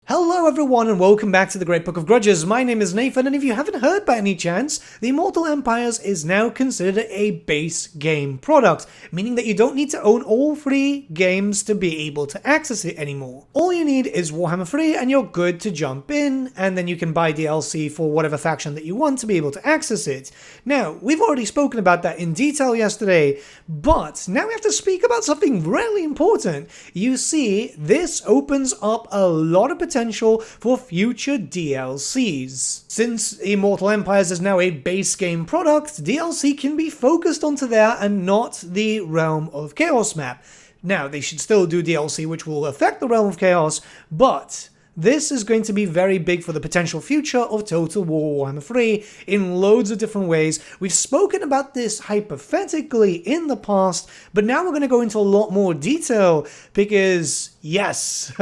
Hello everyone and welcome back to the Great Book of Grudges. My name is Nathan, and if you haven't heard by any chance, the Immortal Empires is now considered a base game product, meaning that you don't need to own all 3 games to be able to access it anymore. All you need is Warhammer 3 and you're good to jump in, and then you can buy DLC for whatever faction that you want to be able to access it. Now, we've already spoken about that in detail yesterday, but now we have to speak about something really important. You see, this opens up a lot of potential for future DLCs. Since Immortal Empires is now a base game product, DLC can be focused onto there and not the Realm of Chaos map. Now, they should still do DLC which will affect the Realm of Chaos, but this is going to be very big for the potential future of Total War Warhammer 3 in loads of different ways. We've spoken about this hypothetically in the past, but now we're going to go into a lot more detail because, yes,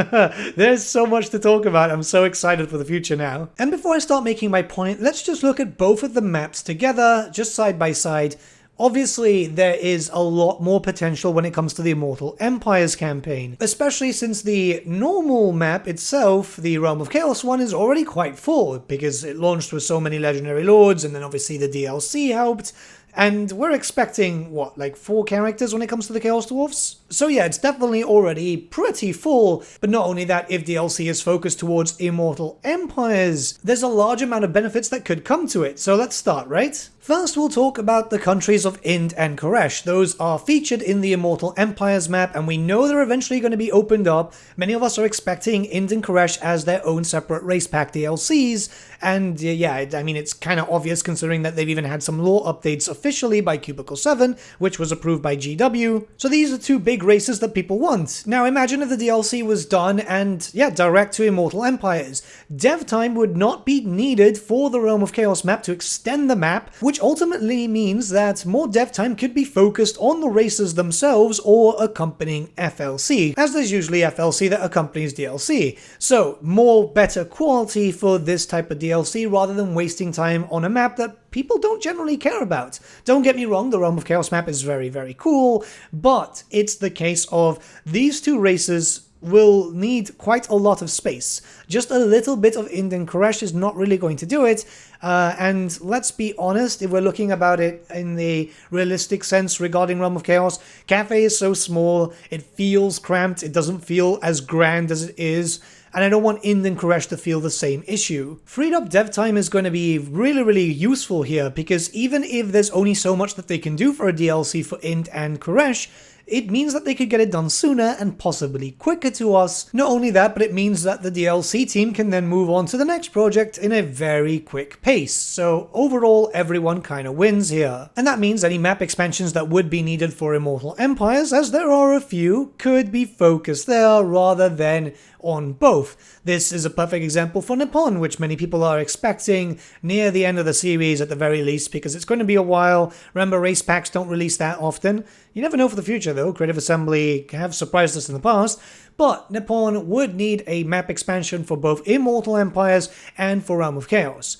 there's so much to talk about. I'm so excited for the future now. And before I start making my point, let's just look at both of the maps together, just side by side. Obviously, there is a lot more potential when it comes to the Immortal Empires campaign, especially since the normal map itself, the Realm of Chaos one, is already quite full, because it launched with so many legendary lords, and then obviously the DLC helped. And we're expecting, what, like 4 characters when it comes to the Chaos Dwarfs? So yeah, it's definitely already pretty full, but not only that, if DLC is focused towards Immortal Empires, there's a large amount of benefits that could come to it, so let's start, right? First, we'll talk about the countries of Ind and Koresh. Those are featured in the Immortal Empires map, and we know they're eventually going to be opened up. Many of us are expecting Ind and Koresh as their own separate race pack DLCs, and yeah, I mean, it's kind of obvious considering that they've even had some lore updates officially by Cubicle 7, which was approved by GW. So these are 2 big races that people want. Now imagine if the DLC was done and, yeah, direct to Immortal Empires. Dev time would not be needed for the Realm of Chaos map to extend the map, which ultimately means that more dev time could be focused on the races themselves or accompanying FLC, as there's usually FLC that accompanies DLC. So, more better quality for this type of DLC rather than wasting time on a map that people don't generally care about. Don't get me wrong, the Realm of Chaos map is very, very cool, but it's the case of these 2 races will need quite a lot of space. Just a little bit of Ind and Koresh is not really going to do it, and let's be honest, if we're looking about it in the realistic sense regarding Realm of Chaos, Cafe is so small, it feels cramped, it doesn't feel as grand as it is, and I don't want Ind and Koresh to feel the same issue. Freed up dev time is going to be really useful here, because even if there's only so much that they can do for a DLC for Ind and Koresh, it means that they could get it done sooner and possibly quicker to us. Not only that, but it means that the DLC team can then move on to the next project in a very quick pace. So overall, everyone kind of wins here. And that means any map expansions that would be needed for Immortal Empires, as there are a few, could be focused there rather than on both. This is a perfect example for Nippon, which many people are expecting near the end of the series at the very least, because it's going to be a while. Remember, race packs don't release that often. You never know for the future though, Creative Assembly have surprised us in the past, but Nippon would need a map expansion for both Immortal Empires and for Realm of Chaos.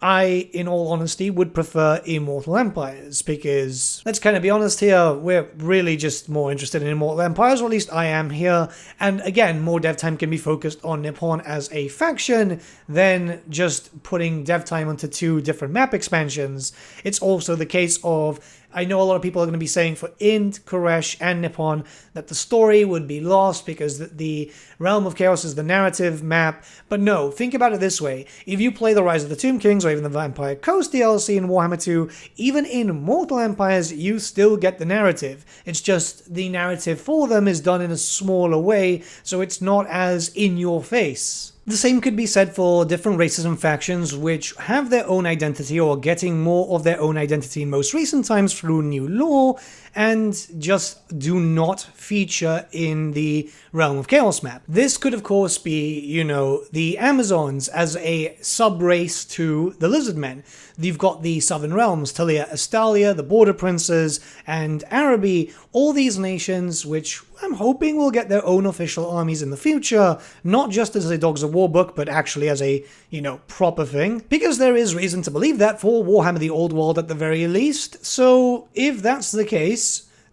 I, in all honesty, would prefer Immortal Empires, because, let's kind of be honest here, we're really just more interested in Immortal Empires, or at least I am here, and again, more dev time can be focused on Nippon as a faction than just putting dev time onto 2 different map expansions. It's also the case of, I know a lot of people are going to be saying for Ind, Koresh, and Nippon that the story would be lost because the Realm of Chaos is the narrative map, but no, think about it this way. If you play the Rise of the Tomb Kings or even the Vampire Coast DLC in Warhammer 2, even in Mortal Empires, you still get the narrative. It's just the narrative for them is done in a smaller way, so it's not as in your face. The same could be said for different races and factions which have their own identity or getting more of their own identity in most recent times through new lore and just do not feature in the Realm of Chaos map. This could of course be, you know, the Amazons as a sub-race to the Lizardmen. You've got the Southern Realms, Talia Estalia, the Border Princes, and Araby, all these nations which I'm hoping will get their own official armies in the future, not just as a Dogs of War book, but actually as a, you know, proper thing, because there is reason to believe that for Warhammer the Old World at the very least. So if that's the case,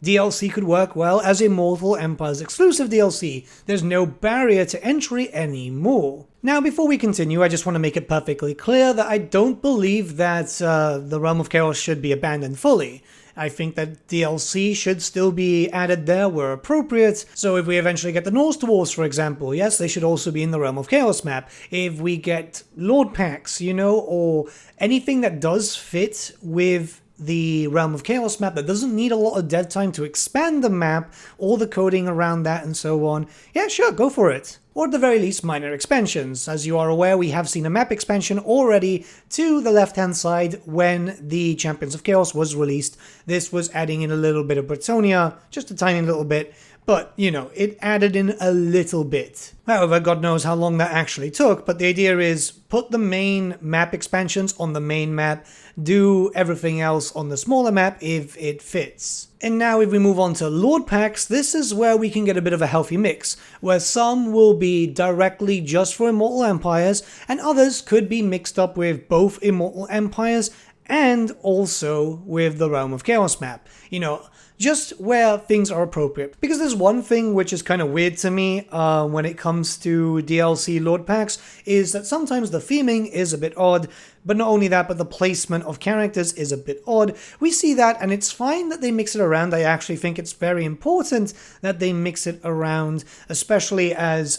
DLC could work well as Immortal Empires exclusive DLC. There's no barrier to entry anymore. Now, before we continue, I just want to make it perfectly clear that I don't believe that the Realm of Chaos should be abandoned fully. I think that DLC should still be added there where appropriate. So if we eventually get the Norse Dwarves, for example, yes, they should also be in the Realm of Chaos map. If we get Lord Packs, you know, or anything that does fit with the Realm of Chaos map that doesn't need a lot of dev time to expand the map, all the coding around that and so on, yeah, sure, go for it. Or at the very least, minor expansions. As you are aware, we have seen a map expansion already to the left-hand side when the Champions of Chaos was released. This was adding in a little bit of Bretonnia, just a tiny little bit, but, you know, it added in a little bit. However, God knows how long that actually took, but the idea is put the main map expansions on the main map, do everything else on the smaller map if it fits. And now if we move on to Lord Packs, this is where we can get a bit of a healthy mix, where some will be directly just for Immortal Empires, and others could be mixed up with both Immortal Empires and also with the Realm of Chaos map. You know, just where things are appropriate. Because there's one thing which is kind of weird to me when it comes to DLC Lord Packs, is that sometimes the theming is a bit odd, but not only that, but the placement of characters is a bit odd. We see that, and it's fine that they mix it around. I actually think it's very important that they mix it around, especially as,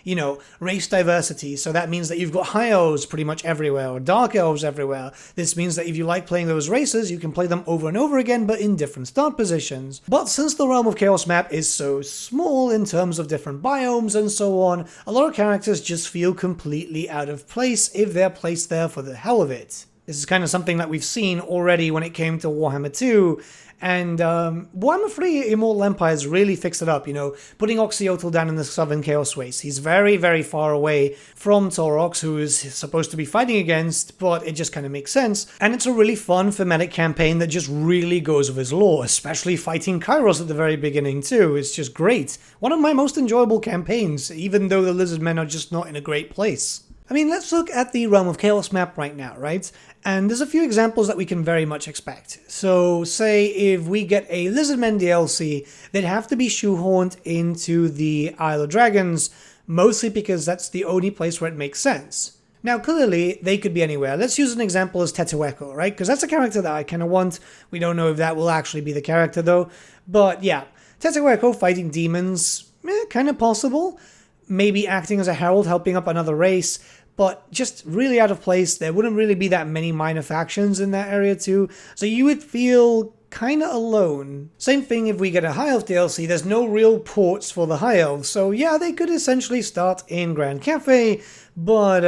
you know, race diversity. So that means that you've got high elves pretty much everywhere, or dark elves everywhere. This means that if you like playing those races, you can play them over and over again, but in different start positions. But since the Realm of Chaos map is so small in terms of different biomes and so on, a lot of characters just feel completely out of place if they're placed there for the hell of it. This is kind of something that we've seen already when it came to Warhammer 2, and Warhammer 3 Immortal Empires really fixed it up, you know, putting Oxyotl down in the Southern Chaos Waste. He's very, very far away from Taurox, who is supposed to be fighting against, but it just kind of makes sense. And it's a really fun thematic campaign that just really goes with his lore, especially fighting Kairos at the very beginning too. It's just great. One of my most enjoyable campaigns, even though the Lizardmen are just not in a great place. I mean, let's look at the Realm of Chaos map right now, right? And there's a few examples that we can very much expect. So, say if we get a Lizardmen DLC, they'd have to be shoehorned into the Isle of Dragons, mostly because that's the only place where it makes sense. Now, clearly, they could be anywhere. Let's use an example as Tetueco, right? Because that's a character that I kind of want. We don't know if that will actually be the character, though. But yeah, Tetueco fighting demons, kind of possible. Maybe acting as a herald, helping up another race, but just really out of place. There wouldn't really be that many minor factions in that area too, so you would feel kind of alone. Same thing if we get a High Elf DLC, there's no real ports for the High Elves, so yeah, they could essentially start in Grand Cafe, but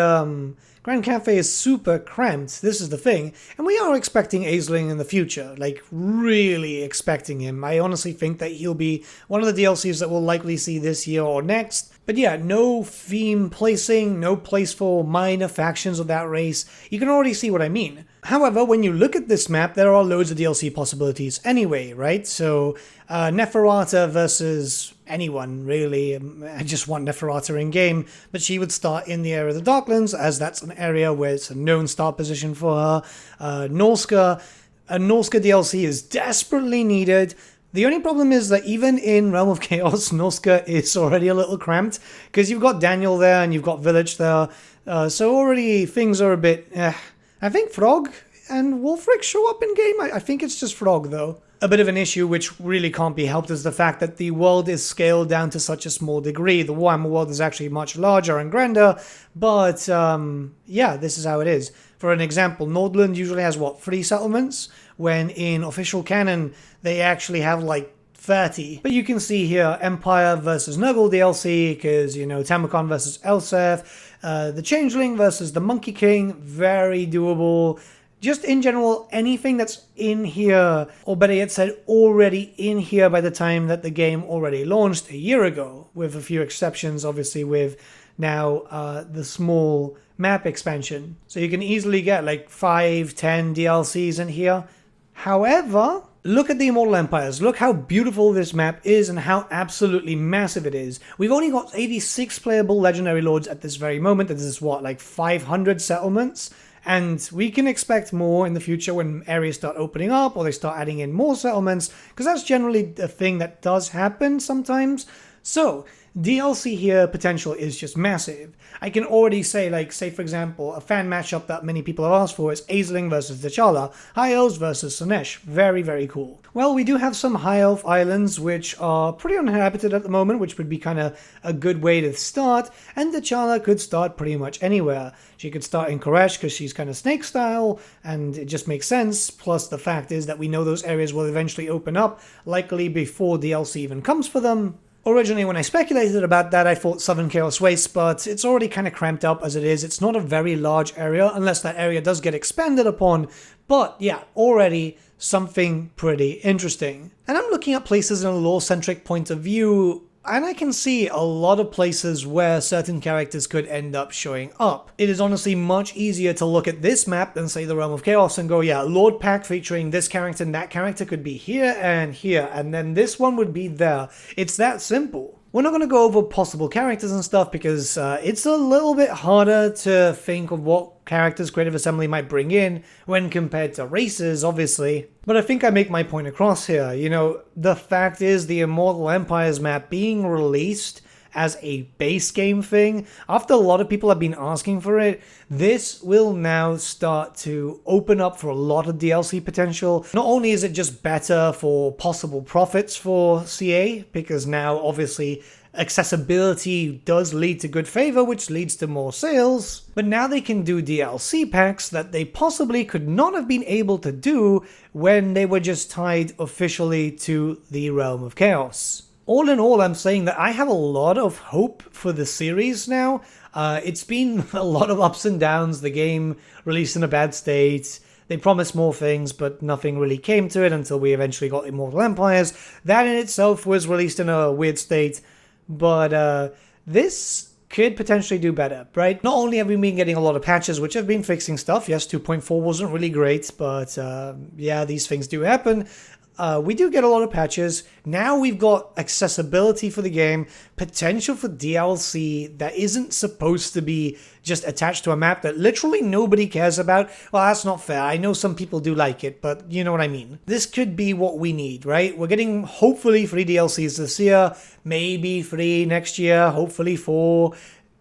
Grand Cafe is super cramped, this is the thing, and we are expecting Aisling in the future, like really expecting him. I honestly think that he'll be one of the DLCs that we'll likely see this year or next. But yeah, no theme placing, no place for minor factions of that race. You can already see what I mean. However, when you look at this map, there are loads of DLC possibilities anyway, right? So, Neferata versus anyone, really. I just want Neferata in game, but she would start in the area of the Darklands, as that's an area where it's a known start position for her. Norska, a Norska DLC is desperately needed. The only problem is that even in Realm of Chaos, Norska is already a little cramped, because you've got Daniel there and you've got Village there, so already things are a bit... I think Frog and Wolfric show up in game. I think it's just Frog, though. A bit of an issue which really can't be helped is the fact that the world is scaled down to such a small degree. The Warhammer world is actually much larger and grander, but yeah, this is how it is. For an example, Nordland usually has, 3 settlements? When in official canon, they actually have like 30. But you can see here, Empire versus Nurgle DLC, because, you know, Tamacon versus Elseth, the Changeling versus the Monkey King, very doable. Just in general, anything that's in here, or better yet said, already in here by the time that the game already launched a year ago, with a few exceptions, obviously, with now the small map expansion. So you can easily get like 5, 10 DLCs in here. However, look at the Immortal Empires. Look how beautiful this map is and how absolutely massive it is. We've only got 86 playable Legendary Lords at this very moment. This is what, like 500 settlements? And we can expect more in the future when areas start opening up or they start adding in more settlements, because that's generally a thing that does happen sometimes. So, DLC here potential is just massive. I can already say, like, say for example, a fan matchup that many people have asked for is Aisling versus T'Challa, High Elves versus Slaanesh. Very, very cool. Well, we do have some High Elf islands which are pretty uninhabited at the moment, which would be kind of a good way to start, and T'Challa could start pretty much anywhere. She could start in Koresh because she's kind of snake style, and it just makes sense, plus the fact is that we know those areas will eventually open up, likely before DLC even comes for them. Originally, when I speculated about that, I thought Southern Chaos Waste, but it's already kind of cramped up as it is. It's not a very large area, unless that area does get expanded upon. But yeah, already something pretty interesting. And I'm looking at places in a lore-centric point of view, and I can see a lot of places where certain characters could end up showing up. It is honestly much easier to look at this map than say the Realm of Chaos and go, yeah, Lord Pack featuring this character and that character could be here, and then this one would be there. It's that simple. We're not going to go over possible characters and stuff because it's a little bit harder to think of what characters Creative Assembly might bring in when compared to races, obviously. But I think I make my point across here. You know, the fact is the Immortal Empires map being released as a base game thing, after a lot of people have been asking for it, this will now start to open up for a lot of DLC potential. Not only is it just better for possible profits for CA, because now obviously accessibility does lead to good favor, which leads to more sales, but now they can do DLC packs that they possibly could not have been able to do when they were just tied officially to the Realm of Chaos. All in all, I'm saying that I have a lot of hope for the series now. It's been a lot of ups and downs. The game released in a bad state. They promised more things, but nothing really came to it until we eventually got Immortal Empires. That in itself was released in a weird state. But this could potentially do better, right? Not only have we been getting a lot of patches, which have been fixing stuff. Yes, 2.4 wasn't really great, but yeah, these things do happen. We do get a lot of patches. Now we've got accessibility for the game, potential for DLC that isn't supposed to be just attached to a map that literally nobody cares about. Well, that's not fair. I know some people do like it, but you know what I mean. This could be what we need, right? We're getting hopefully 3 DLCs this year, maybe 3 next year, hopefully 4.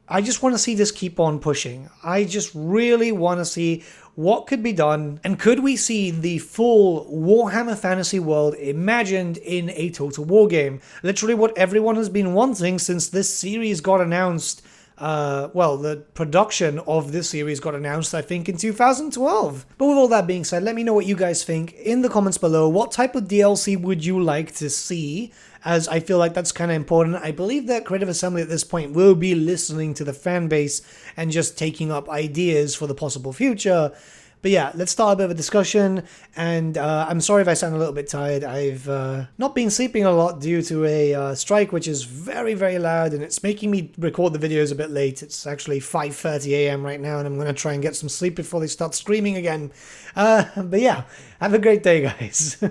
I just want to see this keep on pushing. I just really want to see what could be done, and could we see the full Warhammer fantasy world imagined in a Total War game? Literally what everyone has been wanting since this series got announced. Well, the production of this series got announced, I think, in 2012. But with all that being said, let me know what you guys think in the comments below. What type of DLC would you like to see? As I feel like that's kind of important. I believe that Creative Assembly at this point will be listening to the fan base and just taking up ideas for the possible future. But yeah, let's start a bit of a discussion, and I'm sorry if I sound a little bit tired. I've not been sleeping a lot due to a strike, which is very, very loud, and it's making me record the videos a bit late. It's actually 5:30 a.m. right now, and I'm going to try and get some sleep before they start screaming again. But yeah, have a great day, guys.